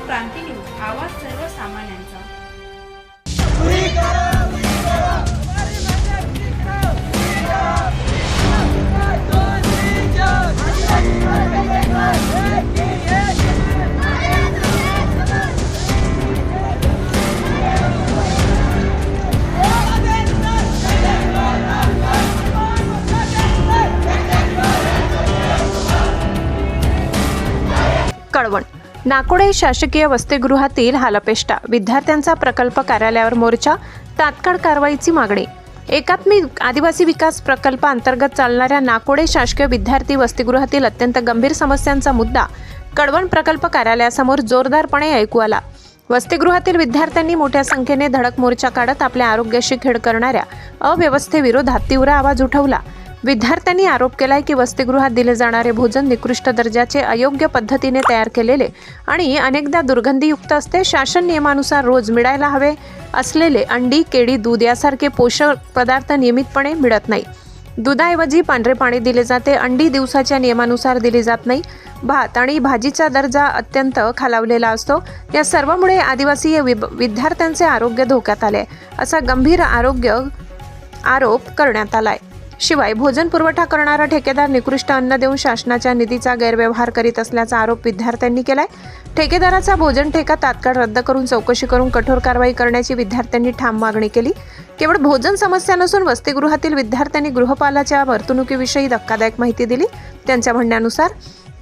क्रांती news, आवाज सर्वसामान्यांचा। कळवण नाकोडे शासकीय वसतिगृहातील हालअपेष्टा विद्यार्थ्यांचा प्रकल्प कार्यालयावर मोर्चा, तात्काळ कारवाईची मागणी। एकात्मिक आदिवासी विकास प्रकल्पाअंतर्गत चालणाऱ्या नाकोडे शासकीय विद्यार्थी वसतिगृहातील अत्यंत गंभीर समस्यांचा मुद्दा कळवण प्रकल्प कार्यालयासमोर जोरदारपणे ऐकू आला। वसतिगृहातील विद्यार्थ्यांनी मोठ्या संख्येने धडक मोर्चा काढत आपल्या आरोग्याशी खेळ करणाऱ्या अव्यवस्थेविरोधात तीव्र आवाज उठवला। विद्यार्थ्यांनी आरोप केलाय की वसतिगृहात दिले जाणारे भोजन निकृष्ट दर्जाचे, अयोग्य पद्धतीने तयार केलेले आणि अनेकदा दुर्गंधीयुक्त असते। शासन नियमानुसार रोज मिळायला हवे असलेले अंडी, केळी, दूध यासारखे पोषक पदार्थ नियमितपणे मिळत नाही। दुधाऐवजी पांढरे पाणी दिले जाते। अंडी दिवसाच्या नियमानुसार दिली जात नाही। भात आणि भाजीचा दर्जा अत्यंत खालावलेला असतो। या सर्वांमुळे आदिवासी विद्यार्थ्यांचे आरोग्य धोक्यात आले असा गंभीर आरोप करण्यात आलाय। शिवाय भोजन पुरवठा करणारा ठेकेदार निकृष्ट अन्न देऊन शासनाच्या निधीचा गैरव्यवहार करीत असल्याचा आरोप विद्यार्थ्यांनी केलाय। ठेकेदाराचा भोजन ठेका तात्काळ रद्द करून चौकशी करून कठोर कारवाई करण्याची विद्यार्थ्यांनी ठाम मागणी केली। केवळ भोजन समस्या नसून वसतिगृहातील विद्यार्थ्यांनी गृहपालाच्या वर्तणुकीविषयी धक्कादायक माहिती दिली। त्यांच्या म्हणण्यानुसार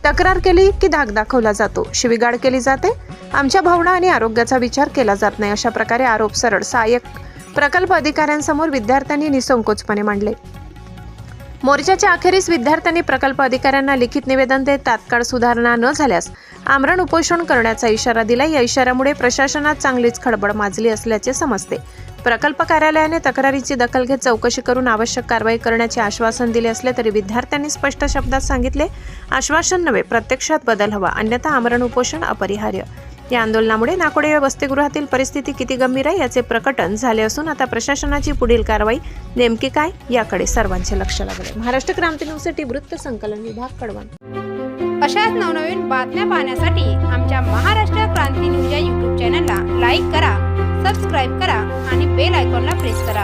तक्रार केली की धाक दाखवला जातो, शिवीगाळ केली जाते, आमच्या भावना आणि आरोग्याचा विचार केला जात नाही, अशा प्रकारे आरोप सरळ सहाय्यक प्रकल्प अधिकाऱ्यांसमोर विद्यार्थ्यांनी निसंकोचपणे मांडले। मोर्चाच्या अखेरीस विद्यार्थ्यांनी प्रकल्प अधिकाऱ्यांना लिखित निवेदन देत तात्काळ सुधारणा न झाल्यास आमरण उपोषण करण्याचा इशारा दिला। या इशाऱ्यामुळे प्रशासनात चांगलीच खळबळ माजली असल्याचे समजते। प्रकल्प कार्यालयाने तक्रारीची दखल घेत चौकशी करून आवश्यक कारवाई करण्याचे आश्वासन दिले असले तरी विद्यार्थ्यांनी स्पष्ट शब्दात सांगितले, आश्वासन नव्हे, प्रत्यक्षात बदल हवा, अन्यथा आमरण उपोषण अपरिहार्य। या आंदोलनामुळे नाकोडे वसतिगृहातील परिस्थिती किती गंभीर आहे याचे प्रकटन झाले असून आता प्रशासनाची पुढील कारवाई नेमकी काय याकडे सर्वांचे लक्ष लागले। महाराष्ट्र क्रांती न्यूजसाठी वृत्त संकलन विभाग, कळवण। अशाच नवनवीन बातम्या पाहण्यासाठी आमच्या महाराष्ट्र क्रांती न्यूज या YouTube चॅनलला लाईक करा, सबस्क्राईब करा आणि बेल आयकॉनला प्रेस करा।